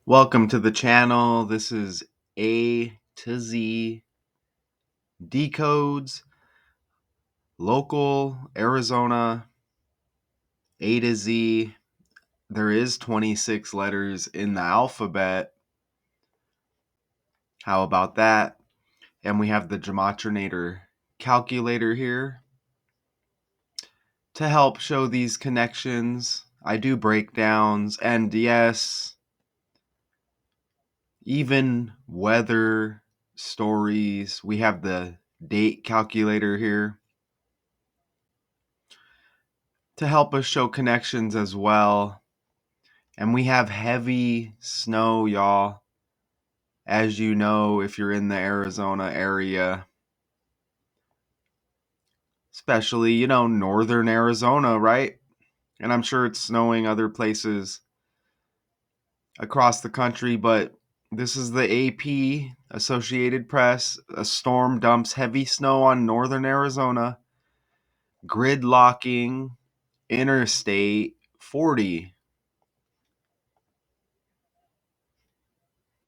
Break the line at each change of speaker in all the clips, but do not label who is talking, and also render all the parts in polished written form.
Welcome to the channel. This is A to Z decodes, local, Arizona, A to Z. There is 26 letters in the alphabet. How about that? And we have the Gematrinator calculator here to help show these connections. I do breakdowns, and yes, even weather stories. We have the date calculator here to help us show connections as well. And we have heavy snow, y'all. As you know, if you're in the Arizona area, especially, northern Arizona, right? And I'm sure it's snowing other places across the country, but this is the AP, Associated Press. A storm dumps heavy snow on northern Arizona, gridlocking Interstate 40.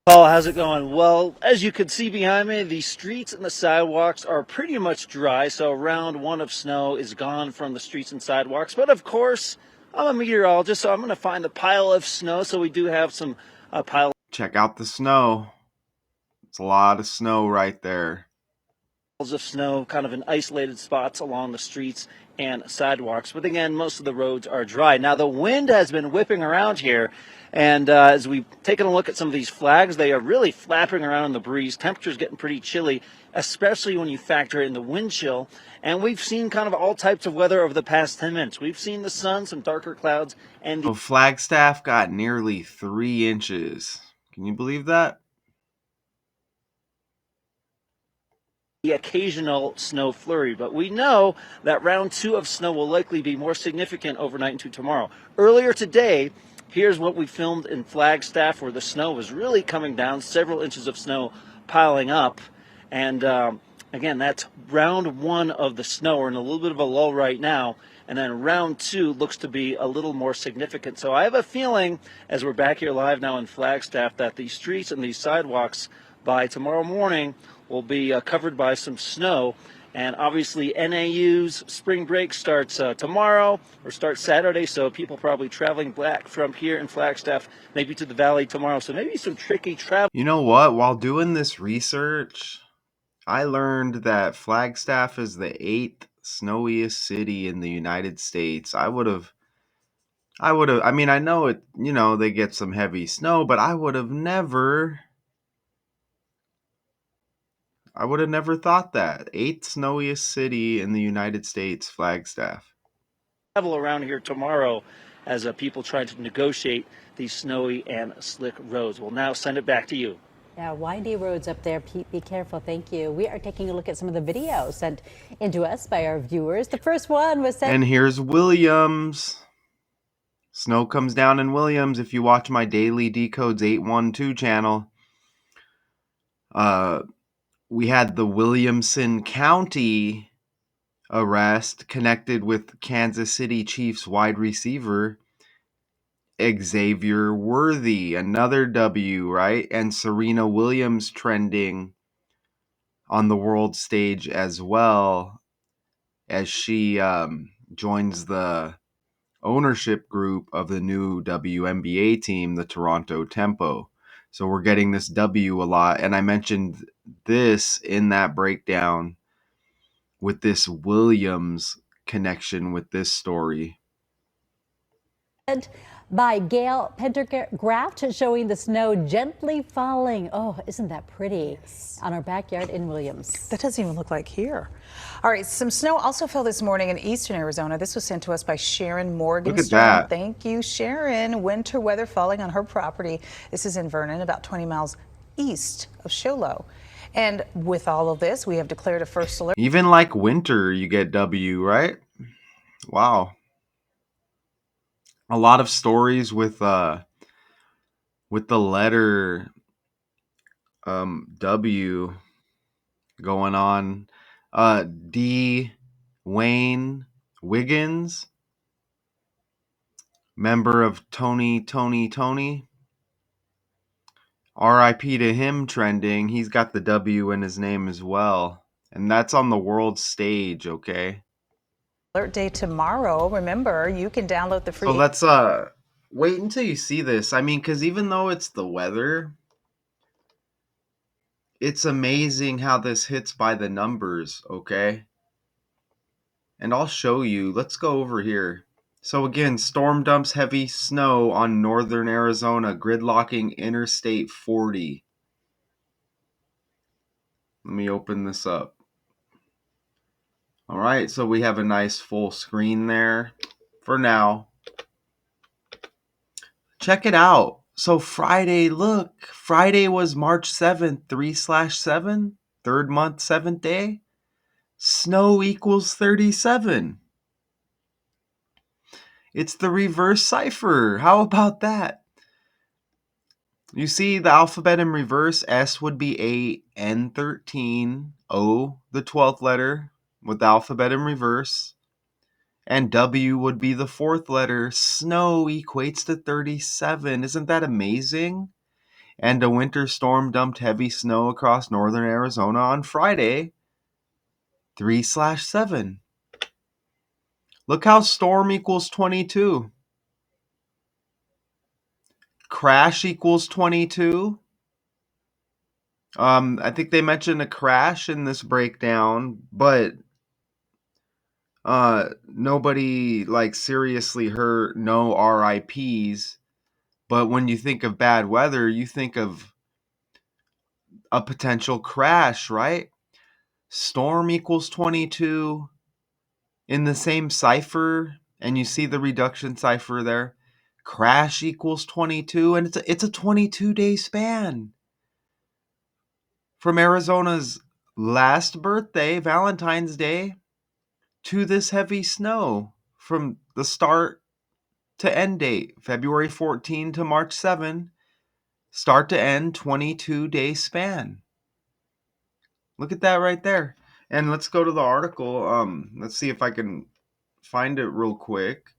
Paul, how's it going? Well, as you can see behind me, the streets and the sidewalks are pretty much dry, so round one of snow is gone from the streets and sidewalks. But of course, I'm a meteorologist, so I'm going to find the pile of snow. So we do have some piles
Check out the snow. It's a lot of snow right there.
of snow kind of in isolated spots along the streets and sidewalks. But again, most of the roads are dry. Now, the wind has been whipping around here. And as we've taken a look at some of these flags, they are really flapping around in the breeze. Temperatures getting pretty chilly, especially when you factor in the wind chill. And we've seen kind of all types of weather over the past 10 minutes. We've seen the sun, some darker clouds, and
So Flagstaff got nearly 3 inches. Can you believe that?
the occasional snow flurry. But we know that round two of snow will likely be more significant overnight into tomorrow. Earlier today, here's what we filmed in Flagstaff, where the snow was really coming down, several inches of snow piling up. And again, that's round one of the snow. We're in a little bit of a lull right now. And then round two looks to be a little more significant. So I have a feeling, as we're back here live now in Flagstaff, that these streets and these sidewalks by tomorrow morning will be covered by some snow. And obviously NAU's spring break starts tomorrow or starts Saturday, so people probably traveling back from here in Flagstaff, maybe to the valley tomorrow. So maybe some tricky travel.
You know what? While doing this research, I learned that Flagstaff is the 8th snowiest city in the United States. I mean, I know it, they get some heavy snow, but I would have never thought that. 8th snowiest city in the United States, Flagstaff.
Travel around here tomorrow as people try to negotiate these snowy and slick roads. We'll now send it back to you.
Yeah, windy roads up there, Pete. Be careful. Thank you. We are taking a look at some of the videos sent into us by our viewers. The first one was sent.
And here's Williams. Snow comes down in Williams. If you watch my daily Decodes 812 channel, we had the Williamson County arrest connected with Kansas City Chiefs wide receiver Xavier Worthy, another W, right? And Serena Williams trending on the world stage as well, as she joins the ownership group of the new WNBA team, the Toronto Tempo. So we're getting this W a lot. And I mentioned this in that breakdown with this Williams connection with this story.
By Gail Pendergraft, showing the snow gently falling. Oh, isn't that pretty?
Yes.
On our backyard in Williams.
That doesn't even look like here. All right, some snow also fell this morning in eastern Arizona. This was sent to us by Sharon Morgan.
Look at that.
Thank you, Sharon. Winter weather falling on her property. This is in Vernon, about 20 miles east of Show Low. And with all of this, we have declared a first alert.
Even like winter, you get W, right? Wow. A lot of stories with the letter W going on. D. Wayne Wiggins, member of Tony. RIP to him trending. He's got the W in his name as well. And that's on the world stage, okay?
Alert Day tomorrow. Remember, you can download the
So
free
let's wait until you see this. I mean, cuz even though it's the weather, it's amazing how this hits by the numbers, okay? And I'll show you. Let's go over here. So again, storm dumps heavy snow on northern Arizona, gridlocking Interstate 40. Let me open this up. All right, so we have a nice full screen there for now. Check it out. So Friday, look, Friday was March 7th, 3/7, third month, 7th day. Snow equals 37. It's the reverse cipher. How about that? You see the alphabet in reverse. S would be 8, N 13, O the 12th letter with the alphabet in reverse, and W would be the 4th letter. Snow equates to 37. Isn't that amazing? And a winter storm dumped heavy snow across northern Arizona on Friday, 3/7. Look how storm equals 22. Crash equals 22. I think they mentioned a crash in this breakdown, but nobody like seriously hurt, no RIPs. But when you think of bad weather, you think of a potential crash, right? Storm equals 22 in the same cipher, and you see the reduction cipher there. Crash equals 22, and it's a 22-day span from Arizona's last birthday, Valentine's Day, to this heavy snow from the start to end date, February 14 to March 7, start to end 22-day span. Look at that right there. And let's go to the article. Let's see if I can find it real quick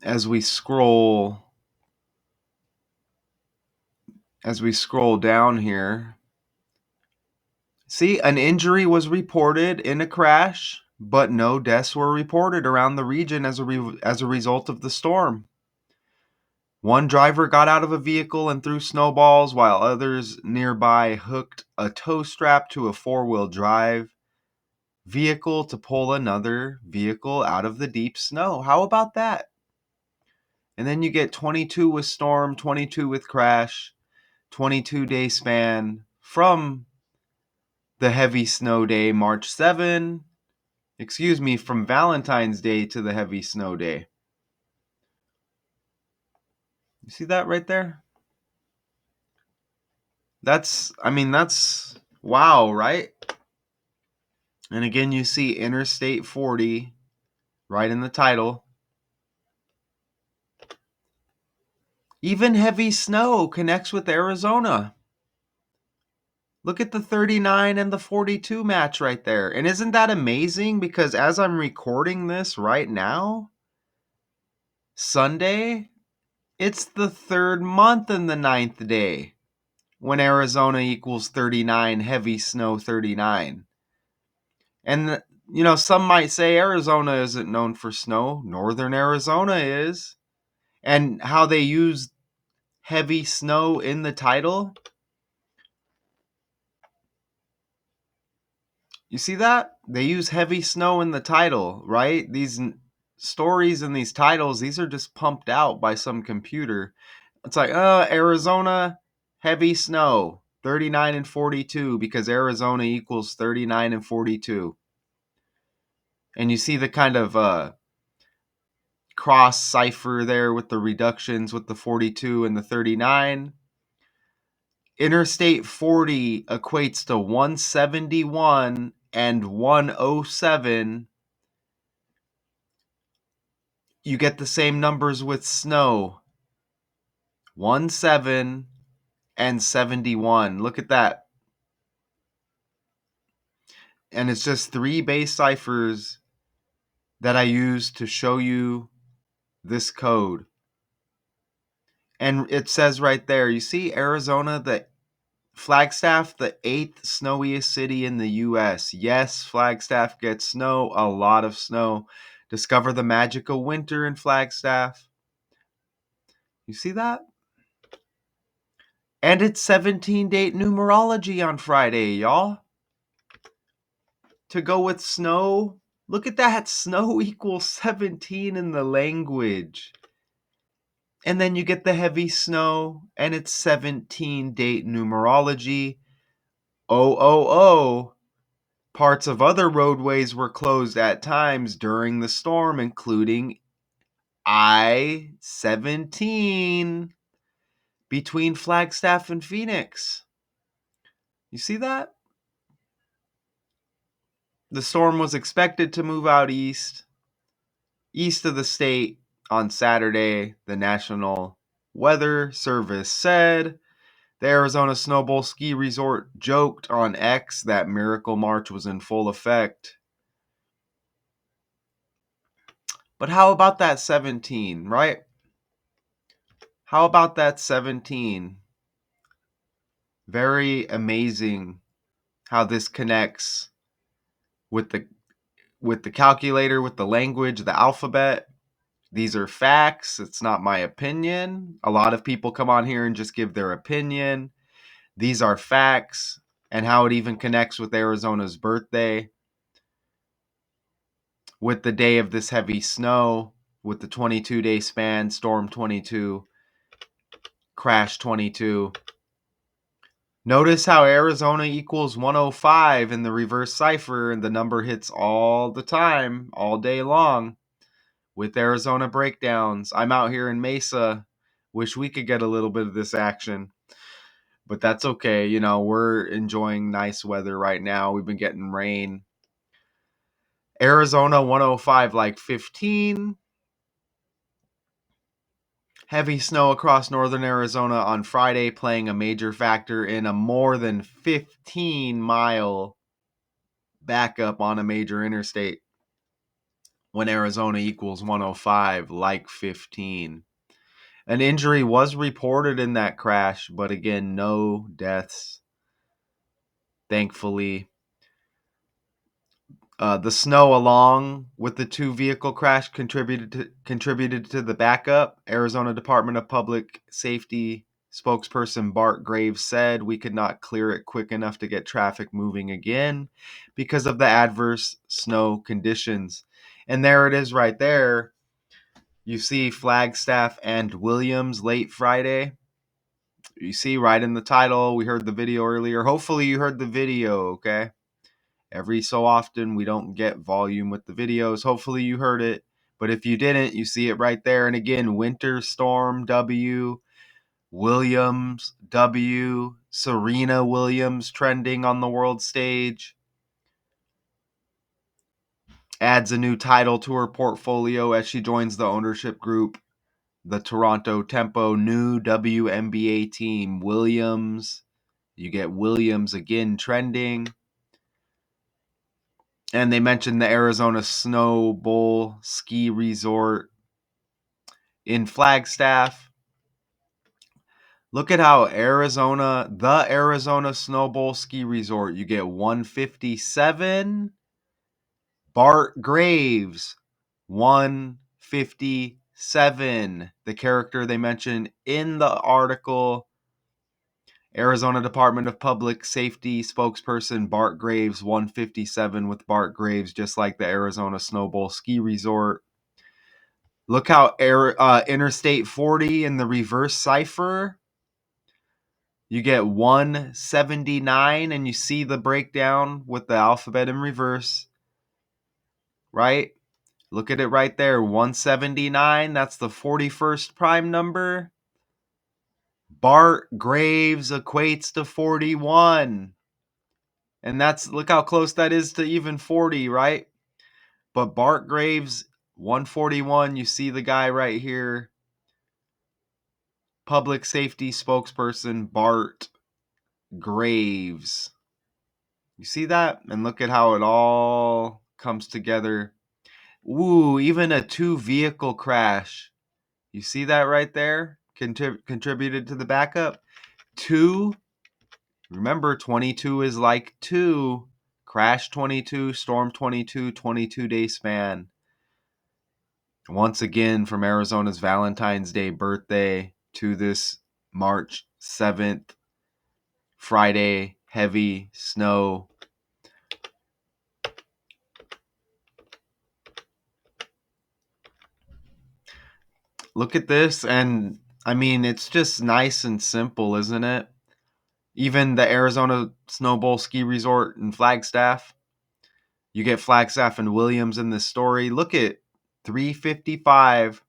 as we scroll down here. See, an injury was reported in a crash, but no deaths were reported around the region as a result of the storm. One driver got out of a vehicle and threw snowballs, while others nearby hooked a tow strap to a four-wheel drive vehicle to pull another vehicle out of the deep snow. How about that? And then you get 22 with storm, 22 with crash, 22-day span from the heavy snow day, March 7, from Valentine's Day to the heavy snow day. You see that right there? That's wow, right? And again, you see Interstate 40 right in the title. Even heavy snow connects with Arizona. Look at the 39 and the 42 match right there. And isn't that amazing? Because as I'm recording this right now, Sunday, it's the third month and the 9th day when Arizona equals 39, heavy snow 39. And, some might say Arizona isn't known for snow. Northern Arizona is. And how they use heavy snow in the title. You see that? They use heavy snow in the title, right? These stories and these titles, these are just pumped out by some computer. It's like, Arizona, heavy snow, 39 and 42, because Arizona equals 39 and 42. And you see the kind of cross cipher there with the reductions with the 42 and the 39. Interstate 40 equates to 171 and 107. You get the same numbers with snow. 17 and 71. Look at that. And it's just 3 base ciphers that I use to show you this code. And it says right there, you see Arizona, the Flagstaff, the 8th snowiest city in the U.S. Yes, Flagstaff gets snow, a lot of snow. Discover the magic of winter in Flagstaff. You see that? And it's 17-date numerology on Friday, y'all. To go with snow, look at that. Snow equals 17 in the language. And then you get the heavy snow, and it's 17-date numerology. Oh. Parts of other roadways were closed at times during the storm, including I-17 between Flagstaff and Phoenix. You see that? The storm was expected to move out east of the state on Saturday, the National Weather Service said. The Arizona Snowbowl Ski Resort joked on X that Miracle March was in full effect. But how about that 17, right? How about that 17? Very amazing how this connects with the calculator, with the language, the alphabet. These are facts. It's not my opinion. A lot of people come on here and just give their opinion. These are facts, and how it even connects with Arizona's birthday, with the day of this heavy snow, with the 22-day span, Storm 22, Crash 22. Notice how Arizona equals 105 in the reverse cipher, and the number hits all the time, all day long, with Arizona breakdowns. I'm out here in Mesa. Wish we could get a little bit of this action, but that's okay. You know, we're enjoying nice weather right now. We've been getting rain. Arizona 105 like 15. Heavy snow across northern Arizona on Friday, playing a major factor in a more than 15-mile backup on a major interstate when Arizona equals 105 like 15. An injury was reported in that crash, but again, no deaths, thankfully. The snow, along with the two vehicle crash, contributed to the backup. Arizona Department of Public Safety spokesperson Bart Graves said we could not clear it quick enough to get traffic moving again because of the adverse snow conditions. And there it is right there. You see Flagstaff and Williams late Friday. You see right in the title, we heard the video earlier. Hopefully you heard the video, okay? Every so often, we don't get volume with the videos. Hopefully you heard it. But if you didn't, you see it right there. And again, Winter Storm W, Williams W, Serena Williams trending on the world stage. Adds a new title to her portfolio as she joins the ownership group, the Toronto Tempo new WNBA team. Williams. You get Williams again trending. And they mentioned the Arizona Snow Bowl Ski Resort in Flagstaff. Look at how the Arizona Snow Bowl Ski Resort, you get 157. Bart Graves, 157. The character they mentioned in the article. Arizona Department of Public Safety spokesperson Bart Graves, 157 with Bart Graves, just like the Arizona Snow Bowl Ski Resort. Look how Interstate 40 in the reverse cipher. You get 179, and you see the breakdown with the alphabet in reverse, right? Look at it right there, 179. That's the 41st prime number. Bart Graves equates to 41. And look how close that is to even 40, right? But Bart Graves, 141, you see the guy right here. Public safety spokesperson Bart Graves. You see that? And look at how it all comes together. Ooh, even a two vehicle crash. You see that right there? contributed to the backup. 2, remember 22 is like 2. Crash 22, Storm 22, 22-day span. Once again, from Arizona's Valentine's Day birthday to this March 7th, Friday, heavy snow. Look at this, and I mean, it's just nice and simple, isn't it? Even the Arizona Snow Bowl Ski Resort in Flagstaff, you get Flagstaff and Williams in this story. Look at 355,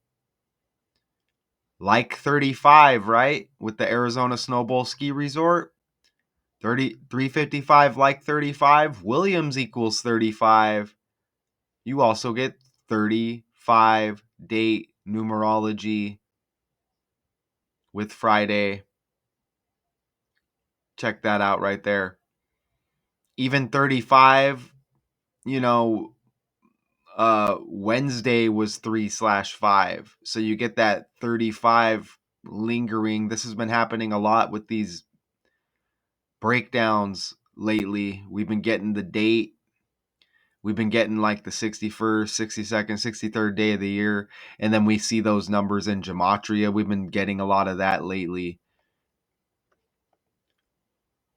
like 35, right? With the Arizona Snow Bowl Ski Resort. 355 like 35. Williams equals 35. You also get 35 date numerology with Friday. Check that out right there. Even 35, Wednesday was 3/5. So you get that 35 lingering. This has been happening a lot with these breakdowns lately. We've been getting the date. We've been getting like the 61st, 62nd, 63rd day of the year. And then we see those numbers in gematria. We've been getting a lot of that lately.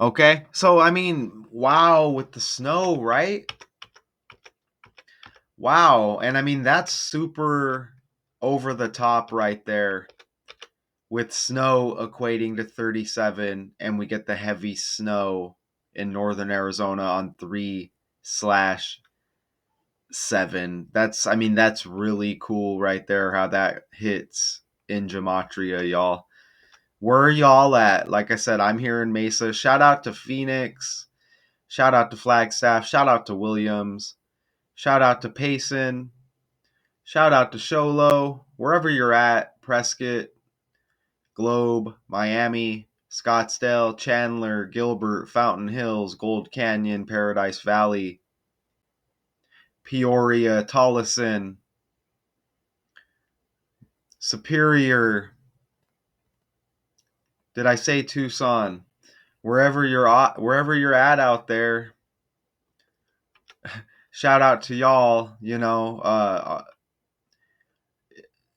Okay. So, I mean, wow, with the snow, right? Wow. And I mean, that's super over the top right there with snow equating to 37. And we get the heavy snow in northern Arizona on 3/7. That's really cool right there how that hits in gematria, y'all. Where are y'all at? Like I said, I'm here in Mesa. Shout out to Phoenix. Shout out to Flagstaff. Shout out to Williams. Shout out to Payson. Shout out to Sholo. Wherever you're at, Prescott, Globe, Miami, Scottsdale, Chandler, Gilbert, Fountain Hills, Gold Canyon, Paradise Valley, Peoria, Tolleson, Superior. Did I say Tucson? Wherever you're at out there, shout out to y'all.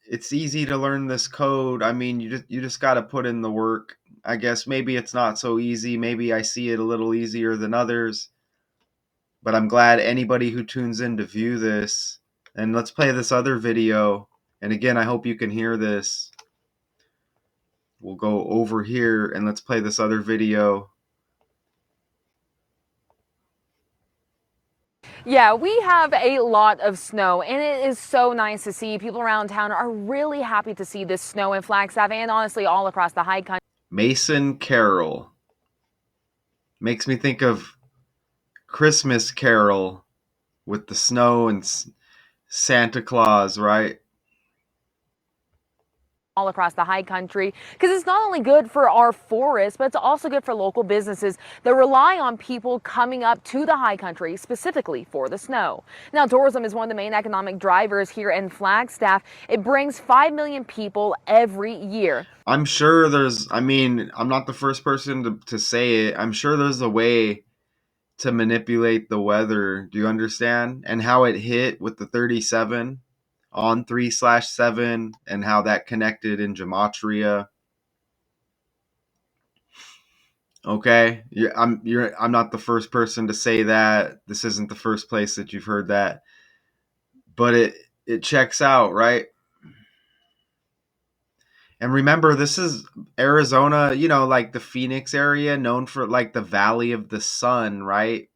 It's easy to learn this code. I mean, you just got to put in the work. I guess maybe it's not so easy. Maybe I see it a little easier than others. But I'm glad anybody who tunes in to view this. And let's play this other video. And again, I hope you can hear this. We'll go over here and let's play this other video.
Yeah, we have a lot of snow, and it is so nice to see. People around town are really happy to see this snow in Flagstaff and honestly all across the high country.
Mason Carol. Makes me think of Christmas Carol with the snow and Santa Claus, right?
All across the high country, because it's not only good for our forests, but it's also good for local businesses that rely on people coming up to the high country specifically for the snow. Now, tourism is one of the main economic drivers here in Flagstaff. It brings 5 million people every year.
I'm sure I'm not the first person to say it. I'm sure there's a way to manipulate the weather. Do you understand? And how it hit with the 37 on 3/7 and how that connected in gematria. Okay, I'm not the first person to say that. This isn't the first place that you've heard that, but it checks out, right? And remember, this is Arizona, like the Phoenix area, known for like the Valley of the Sun, right?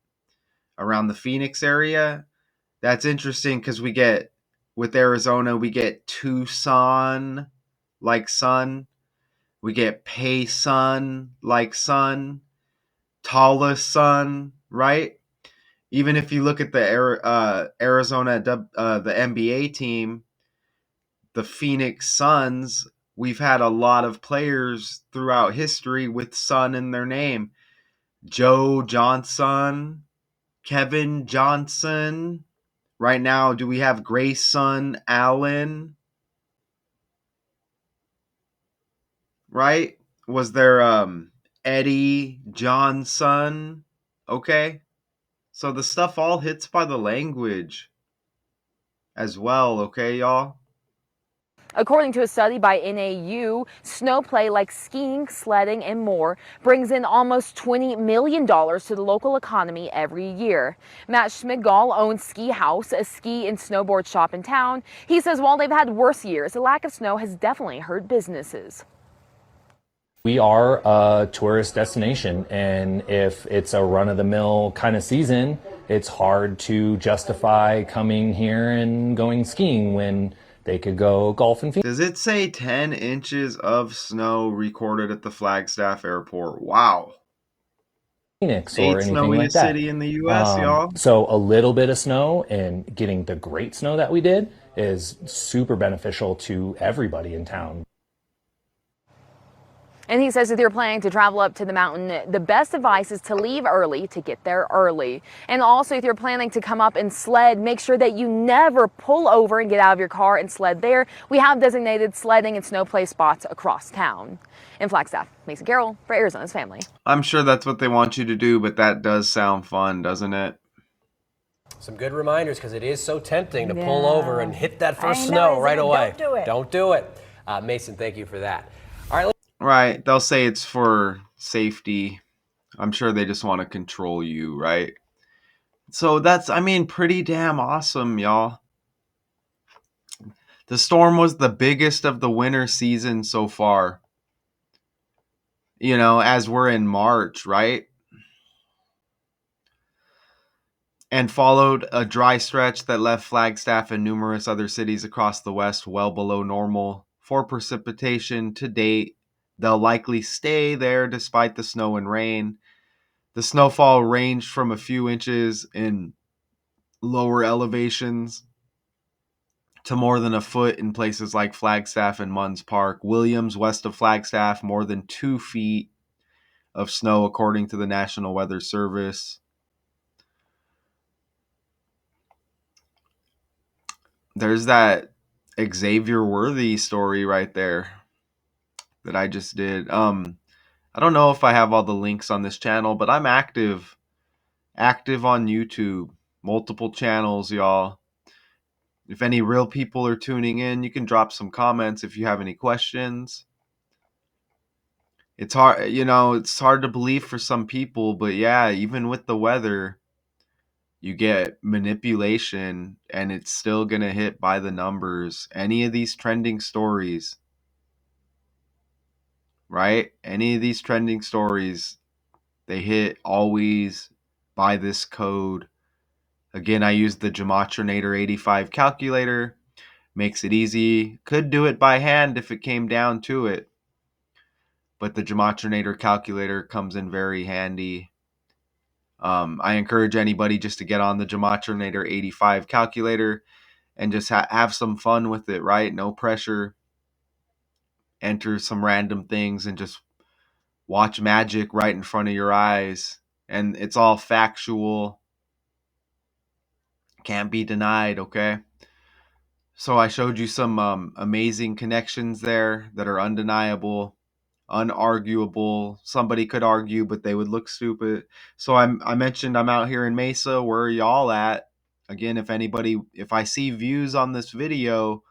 Around the Phoenix area. That's interesting because with Arizona, we get Tucson like sun. We get Payson like sun. Tallest sun, right? Even if you look at the Arizona, the NBA team, the Phoenix Suns, we've had a lot of players throughout history with sun in their name. Joe Johnson, Kevin Johnson. Right now, do we have Grayson Allen? right? Was there Eddie Johnson? Okay. So the stuff all hits by the language as well, okay, y'all?
According to a study by NAU, snow play like skiing, sledding, and more brings in almost $20 million to the local economy every year. Matt Schmidgall owns Ski House, a ski and snowboard shop in town. He says while they've had worse years, the lack of snow has definitely hurt businesses.
We are a tourist destination, and if it's a run-of-the-mill kind of season, it's hard to justify coming here and going skiing when they could go golf and
Does it say 10 inches of snow recorded at the Flagstaff Airport? Wow.
Phoenix or
Eighth
anything like
snowiest
that.
city in the U.S., y'all.
So a little bit of snow and getting the great snow that we did is super beneficial to everybody in town.
And he says if you're planning to travel up to the mountain, the best advice is to leave early to get there early. And also, if you're planning to come up and sled, make sure that you never pull over and get out of your car and sled there. We have designated sledding and snow play spots across town. In Flagstaff, Mason Carroll for Arizona's Family.
I'm sure that's what they want you to do, but that does sound fun, doesn't it?
Some good reminders, because it is so tempting to pull over and hit that first
I know,
snow right
Isaiah,
away.
don't do it.
Don't do it. Mason, thank you for that. All right.
Right. They'll say it's for safety. I'm sure they just want to control you, right? So that's, I mean, pretty damn awesome, y'all. The storm was the biggest of the winter season so far. You know, as we're in March, right? And followed a dry stretch that left Flagstaff and numerous other cities across the West well below normal for precipitation to date. They'll likely stay there despite the snow and rain. The snowfall ranged from a few inches in lower elevations to more than a foot in places like Flagstaff and Munns Park. Williams, west of Flagstaff, more than 2 feet of snow, according to the National Weather Service. There's that Xavier Worthy story right there that I just did. I don't know if I have all the links on this channel, but I'm active on YouTube, multiple channels, y'all. If any real people are tuning in, you can drop some comments if you have any questions. It's hard, it's hard to believe for some people, but yeah, even with the weather, you get manipulation and it's still going to hit by the numbers. Any of these trending stories, right? Any of these trending stories, they hit always by this code. Again, I use the Gematrinator 85 calculator. Makes it easy. Could do it by hand if it came down to it. But the Gematrinator calculator comes in very handy. I encourage anybody just to get on the Gematrinator 85 calculator and just have some fun with it, right? No pressure. Enter some random things and just watch magic right in front of your eyes. And it's all factual. Can't be denied, okay? So I showed you some amazing connections there that are undeniable, unarguable. Somebody could argue, but they would look stupid. So I mentioned I'm out here in Mesa. Where are y'all at? Again, if I see views on this video,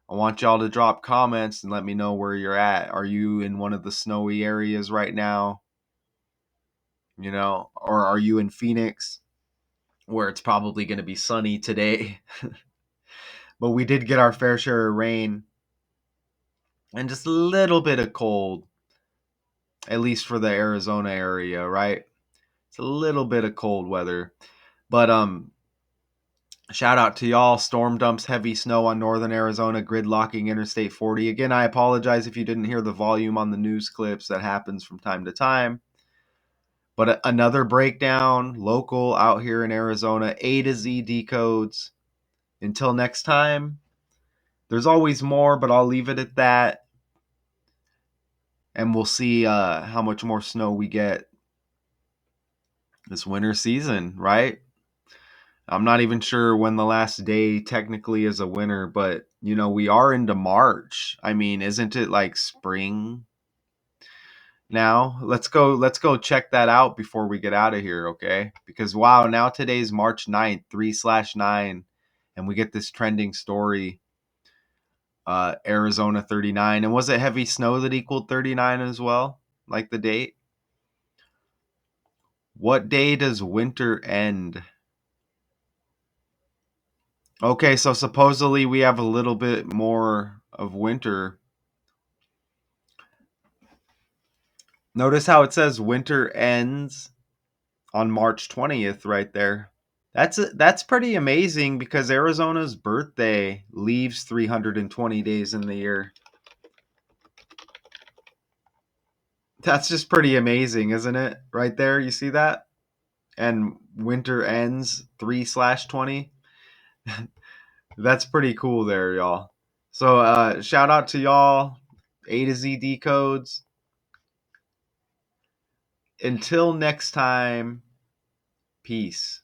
I want y'all to drop comments and let me know where you're at. Are you in one of the snowy areas right now? Or are you in Phoenix, where it's probably going to be sunny today? But we did get our fair share of rain and just a little bit of cold, at least for the Arizona area, right? It's a little bit of cold weather. But shout out to y'all. Storm dumps heavy snow on northern Arizona, gridlocking Interstate 40. Again, I apologize if you didn't hear the volume on the news clips. That happens from time to time. But another breakdown, local out here in Arizona, A to Z decodes. Until next time, there's always more, but I'll leave it at that. And we'll see how much more snow we get this winter season, right? I'm not even sure when the last day technically is a winter, but we are into March. I mean, isn't it like spring now. Let's go check that out before we get out of here, okay? Because wow, now today's March 9th, 3/9, and we get this trending story, Arizona 39. And was it heavy snow that equaled 39 as well? Like the date? What day does winter end? Okay, so supposedly we have a little bit more of winter. Notice how it says winter ends on March 20th right there. That's pretty amazing because Arizona's birthday leaves 320 days in the year. That's just pretty amazing, isn't it? Right there, you see that? And winter ends 3/20. That's pretty cool there, y'all. So shout out to y'all, A to Z Decodes. Until next time, peace.